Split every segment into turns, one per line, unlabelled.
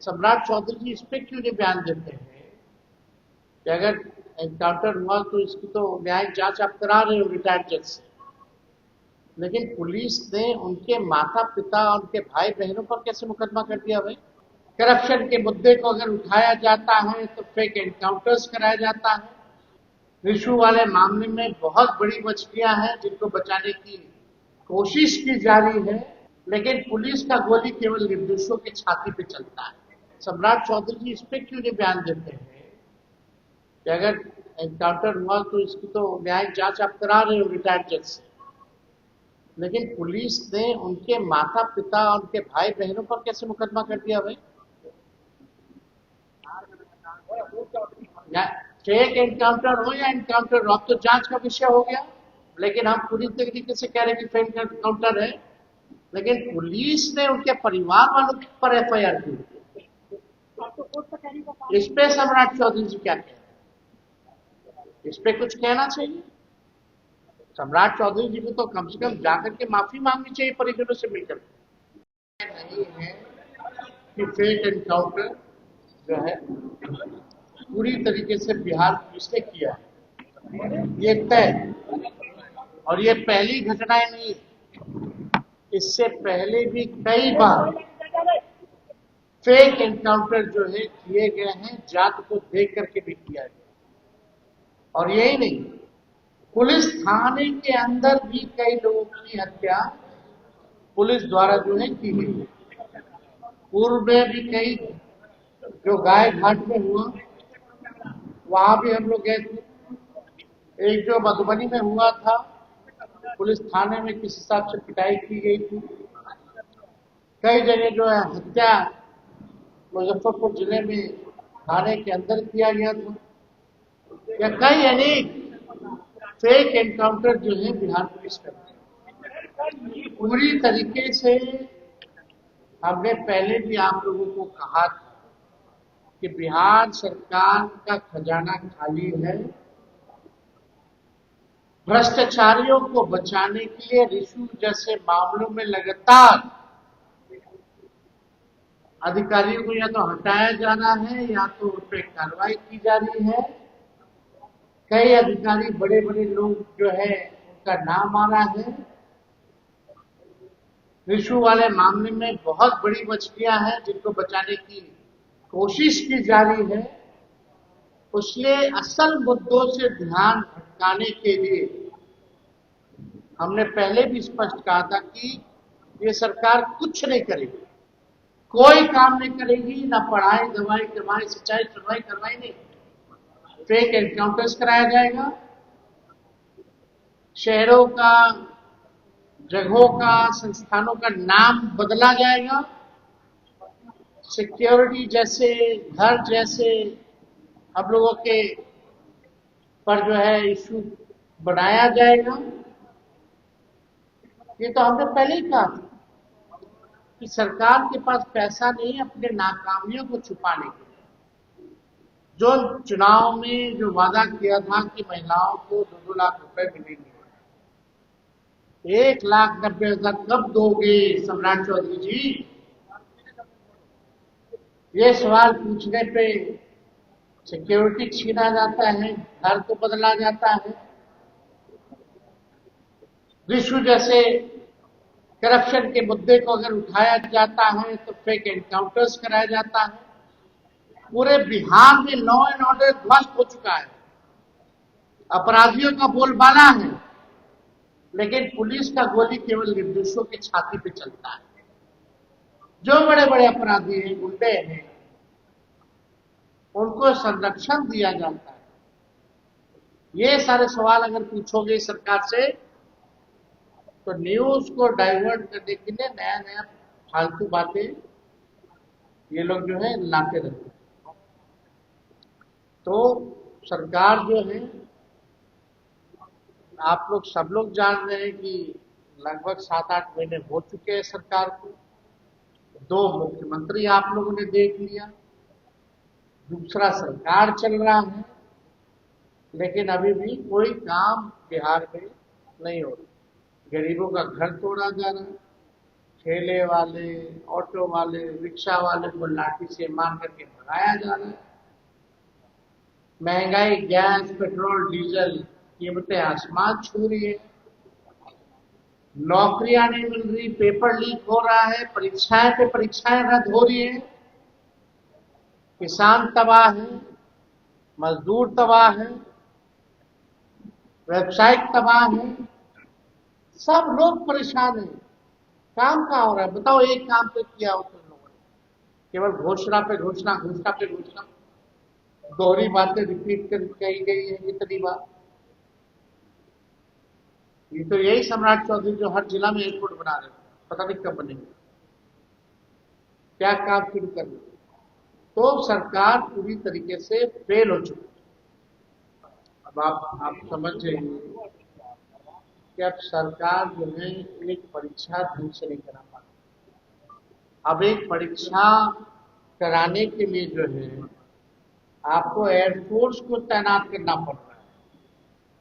सम्राट चौधरी जी इस पे क्यों नहीं बयान देते हैं कि अगर एनकाउंटर हुआ तो इसकी तो न्यायिक जांच आप करा रहे हो रिटायर्ड जज से, लेकिन पुलिस ने उनके माता पिता और उनके भाई बहनों पर कैसे मुकदमा कर दिया भाई? करप्शन के मुद्दे को अगर उठाया जाता है तो फेक एनकाउंटर्स कराया जाता है। रिशु वाले मामले में बहुत बड़ी मछलियां हैं जिनको बचाने की कोशिश की जा रही है, लेकिन पुलिस का गोली केवल निर्दोषों की छाती पे चलता है। सम्राट चौधरी जी इस पे क्यों नहीं बयान देते हैं कि अगर एनकाउंटर हुआ तो इसकी तो न्यायिक जांच आप करा रहे हो रिटायर्ड जज से, लेकिन पुलिस ने उनके माता पिता और उनके भाई बहनों पर कैसे मुकदमा कर दिया भाई? फेक एनकाउंटर हो या एनकाउंटर हो, अब तो जांच का विषय हो गया, लेकिन हम पूरी तरीके से कह रहे हैं कि फेक एनकाउंटर है, लेकिन पुलिस ने उनके परिवार वालों पर एफआईआर की। इस पे सम्राट चौधरी जी क्या कह रहे हैं? इस पे कुछ कहना चाहिए। सम्राट चौधरी जी को तो कम से कम जाकर के माफी मांगनी चाहिए परिजनों से मिलकर। नहीं है कि फेक एनकाउंटर जो है पूरी तरीके से बिहार पुलिस ने किया है, ये तय। और ये पहली घटनाएं नहीं, इससे पहले भी कई बार फेक एनकाउंटर जो है किए गए हैं, जात को देख करके भी किया गया। और यही नहीं, पुलिस थाने के अंदर भी कई लोगों की हत्या पुलिस द्वारा जो है की गई। पूर्व में भी कई, जो गाय घाट में हुआ वहां भी हम लोग गए थे। एक जो मधुबनी में हुआ था, पुलिस थाने में किस हिसाब से पिटाई की गई थी। कई जगह जो है हत्या मुजफ्फरपुर जिले में थाने के अंदर किया गया था, या कई अनेक फेक एनकाउंटर जो है बिहार पुलिस करती है। पूरी तरीके से हमने पहले भी आप लोगों को कहा था कि बिहार सरकार का खजाना खाली है। भ्रष्टाचारियों को बचाने के लिए रिशु जैसे मामलों में लगातार अधिकारियों को या तो हटाया जाना है या तो उन पर कार्रवाई की जा रही है। कई अधिकारी, बड़े बड़े लोग जो है उनका नाम आ रहा है। रिशु वाले मामले में बहुत बड़ी मछलियां हैं जिनको बचाने की कोशिश की जा रही है। इसलिए असल मुद्दों से ध्यान भटकाने के लिए हमने पहले भी स्पष्ट कहा था कि ये सरकार कुछ नहीं करेगी, कोई काम नहीं करेगी, ना पढ़ाई दवाई कमाई सिंचाई सुनवाई करवाई नहीं। फेक एनकाउंटर्स कराया जाएगा, शहरों का, जगहों का, संस्थानों का नाम बदला जाएगा, सिक्योरिटी जैसे, घर जैसे हम लोगों के पर जो है इश्यू बनाया जाएगा। ये तो हमने पहले ही कहा था कि सरकार के पास पैसा नहीं है अपने नाकामियों को छुपाने के लिए। जो चुनाव में जो वादा किया था कि महिलाओं को 2-2 लाख रुपए मिलेंगे, 1,90,000 कब दोगे सम्राट चौधरी जी? ये सवाल पूछने पे सिक्योरिटी छीना जाता है, घर को बदला जाता है। रिशु जैसे करप्शन के मुद्दे को अगर उठाया जाता है तो फेक एनकाउंटर्स कराया जाता है। पूरे बिहार में लॉ एंड ऑर्डर ध्वस्त हो चुका है, अपराधियों का बोलबाला है, लेकिन पुलिस का गोली केवल निर्दोषों की छाती पे चलता है। जो बड़े बड़े अपराधी हैं, गुंडे हैं, उनको संरक्षण दिया जाता है। ये सारे सवाल अगर पूछोगे सरकार से तो न्यूज को डाइवर्ट करने के लिए नया नया फालतू बातें ये लोग जो है लाते रहते हैं। तो सरकार जो है, आप लोग सब लोग जान रहे हैं कि लगभग 7-8 महीने हो चुके हैं सरकार को। 2 मुख्यमंत्री आप लोगों ने देख लिया, दूसरा सरकार चल रहा है, लेकिन अभी भी कोई काम बिहार में नहीं हो रहा। गरीबों का घर तोड़ा जा रहा है, ठेले वाले, ऑटो वाले, रिक्शा वाले को लाठी से मार करके भगाया जा रहा है। महंगाई, गैस, पेट्रोल, डीजल, कीमतें आसमान छू रही है। नौकरियां नहीं मिल रही, पेपर लीक हो रहा है, परीक्षाएं पे परीक्षाएं रद्द हो रही है, किसान तबाह है, मजदूर तबाह है, वेबसाइट तबाह है, सब लोग परेशान हैं। काम कहाँ हो रहा है बताओ? एक काम तो किया हो तुम लोगों ने? केवल घोषणा पे घोषणा, घोषणा पे घोषणा, दोहरी बातें रिपीट कर कही गई है कितनी बार। ये तो यही सम्राट चौधरी जो हर जिला में एयरपोर्ट बना रहे हैं, पता नहीं कब बनेंगे, क्या काम शुरू कर रहे। तो सरकार पूरी तरीके से फेल हो चुकी है। अब आप समझ जाइए कि अब सरकार जो है एक परीक्षा ढंग से नहीं करा पा रही। अब एक परीक्षा कराने के लिए जो है आपको एयरफोर्स को तैनात करना पड़ रहा है,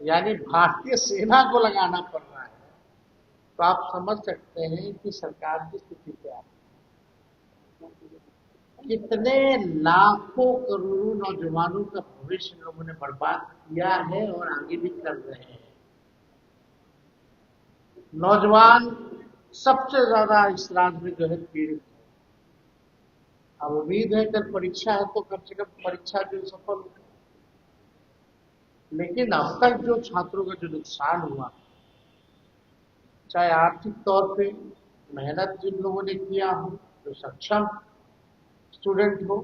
यानी भारतीय सेना को लगाना पड़ रहा है। तो आप समझ सकते हैं कि सरकार की स्थिति क्या है। कितने लाखों करोड़ों नौजवानों का भविष्य लोगों ने बर्बाद किया है और आगे भी कर रहे हैं। नौजवान सबसे ज्यादा इस राज्य में जो है पीड़ित है। अब उम्मीद है कल परीक्षा है तो कम से कम परीक्षा जो सफल हो। लेकिन अब तक जो छात्रों का जो नुकसान हुआ, चाहे आर्थिक तौर पे मेहनत जिन लोगों ने किया हो, जो सक्षम स्टूडेंट हो,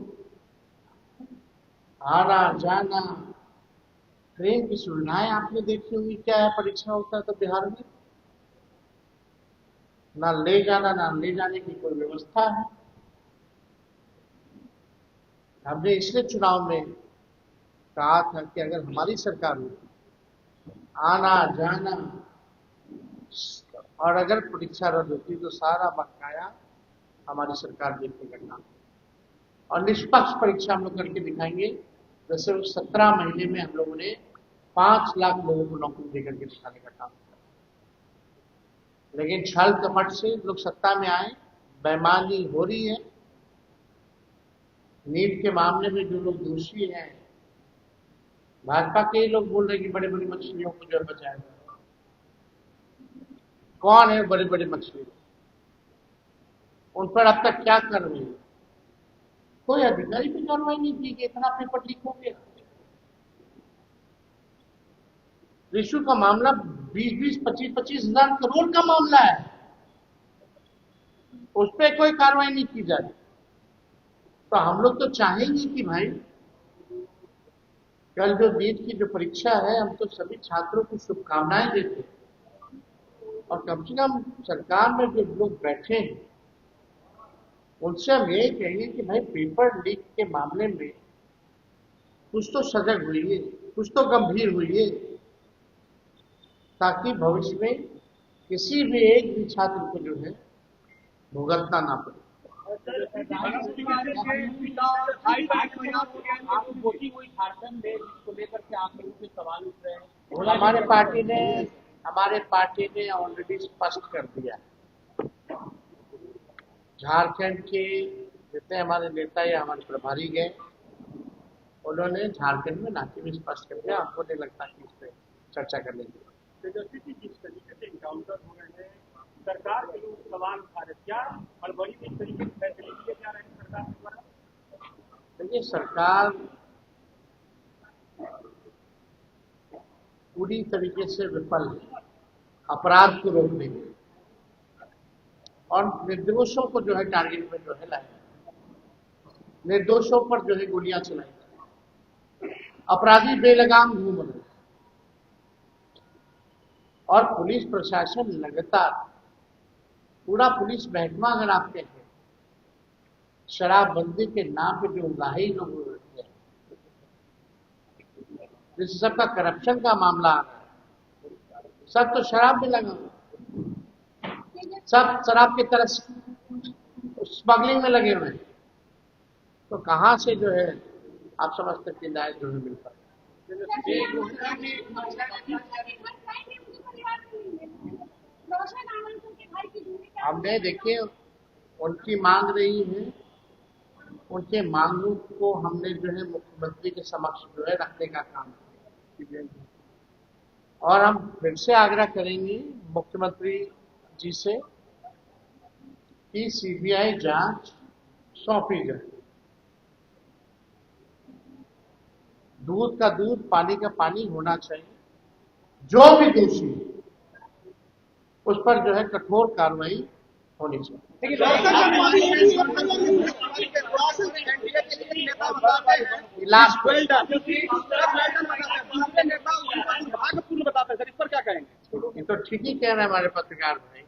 आना जाना, ट्रेन की सुविधाएं आपने देखी होंगी, क्या है परीक्षा होता है तो बिहार में ना ले जाना ना ले जाने की कोई व्यवस्था है। हमने इसलिए चुनाव में कहा था कि अगर हमारी सरकार होती, आना जाना और अगर परीक्षा रद्द होती तो सारा बकाया हमारी सरकार देती करना, और निष्पक्ष परीक्षा हम लोग करके दिखाएंगे। जैसे उस 17 महीने में हम लोगों ने 5 लाख लोगों को नौकरी देकर के दिखाने का काम किया। लेकिन छल कपट से लोग सत्ता में आए, बेईमानी हो रही है। नीट के मामले में जो लोग दोषी हैं, भाजपा के ही लोग बोल रहे हैं कि बड़े बड़ी मछलियों को जो बचाएगा। कौन है बड़े बड़े मछली? उन पर अब तक क्या कार्रवाई? कोई अधिकारी पे कार्रवाई नहीं की कि इतना पेपर लीक हो गया। रिशु का मामला 20-20, 25-25 हजार करोड़ का मामला है, उस पर कोई कार्रवाई नहीं की जा रही। तो हम लोग तो चाहेंगे कि भाई कल जो नीट की जो परीक्षा है, हम तो सभी छात्रों को शुभकामनाएं देते हैं, और कम से कम सरकार में जो लोग बैठे हैं उनसे हम यही कहेंगे कि भाई पेपर लीक के मामले में कुछ तो सजग हुई, कुछ तो गंभीर हुई, ताकि भविष्य में किसी भी एक भी छात्र को जो है भुगतना ना पड़े। हमारे पार्टी ने ऑलरेडी स्पष्ट कर दिया। झारखंड के जितने हमारे नेता या हमारे प्रभारी गए, उन्होंने झारखंड में नाते में स्पष्ट कर दिया। हमको नहीं लगता कि इस पर चर्चा करने की।
तेजस्वी जी जिस तरीके से इनकाउंटर हो रहे हैं, सरकार के लोग सवाल उठा रहे, क्या हड़बड़ी में इस तरीके से फैसले लिए जा रहे हैं सरकार द्वारा?
देखिए, सरकार पूरी तरीके से विफल है अपराध को रोकने में, और निर्दोषों को जो है टारगेट में जो है लाए, निर्दोषों पर जो है गोलियां चलाई, अपराधी बेलगाम घूम रहे, और पुलिस प्रशासन लगातार, पूरा पुलिस महकमा अगर आप कहें, शराबबंदी के नाम पे जो उलाही लोग रहते हैं, जिस सबका करप्शन का मामला आ रहा है, सब तो शराब में लगा, सब शराब की तरह स्मगलिंग में लगे हुए हैं। तो कहां से जो है आप समझते कि न्याय जो है मिल पाए?
रोशन
हमने देखिए उनकी मांग रही है, उनके मांगों को हमने जो है मुख्यमंत्री के समक्ष जो है रखने का काम किया। और हम फिर से आग्रह करेंगे मुख्यमंत्री जी से कि सीबीआई जांच सौंपी जाए। दूध का दूध, पानी का पानी होना चाहिए। जो भी दोषी है उस पर जो है कठोर कार्रवाई होनी चाहिए। लास्ट
बताते सर, इस पर क्या कहेंगे?
ये तो ठीक ही कह रहे हैं हमारे पत्रकार भाई।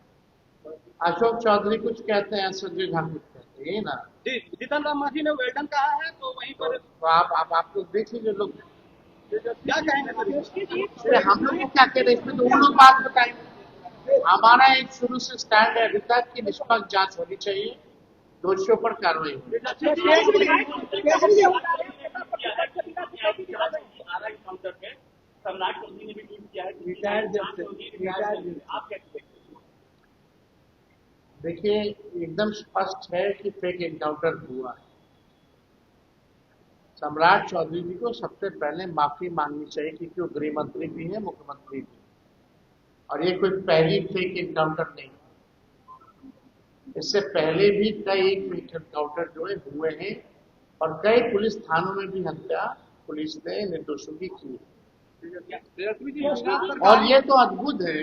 अशोक चौधरी कुछ कहते हैं, संजय झा कुछ कहते हैं, ये ना
जी, जीतन राम मांझी ने वेल्डन कहा है, तो वहीं पर
तो आप लोग देख लीजिए लोग
क्या कहेंगे
अरे हम लोग को क्या कह रहे हैं, इसमें तो उन लोग बात बताएंगे। हमारा एक शुरू से स्टैंड है अभी तक कि निष्पक्ष जांच होनी चाहिए, दोषियों पर कार्रवाई होनी देखिए एकदम स्पष्ट है कि फेक एनकाउंटर हुआ है। सम्राट चौधरी जी को सबसे पहले माफी मांगनी चाहिए क्योंकि वो गृह मंत्री भी है, मुख्यमंत्री भी, और ये कोई पहली फेक एनकाउंटर नहीं। इससे पहले भी कई फेक एनकाउंटर जो है हुए हैं और कई पुलिस थानों में भी हत्या पुलिस ने निर्दोषों की की है। और ये तो अद्भुत है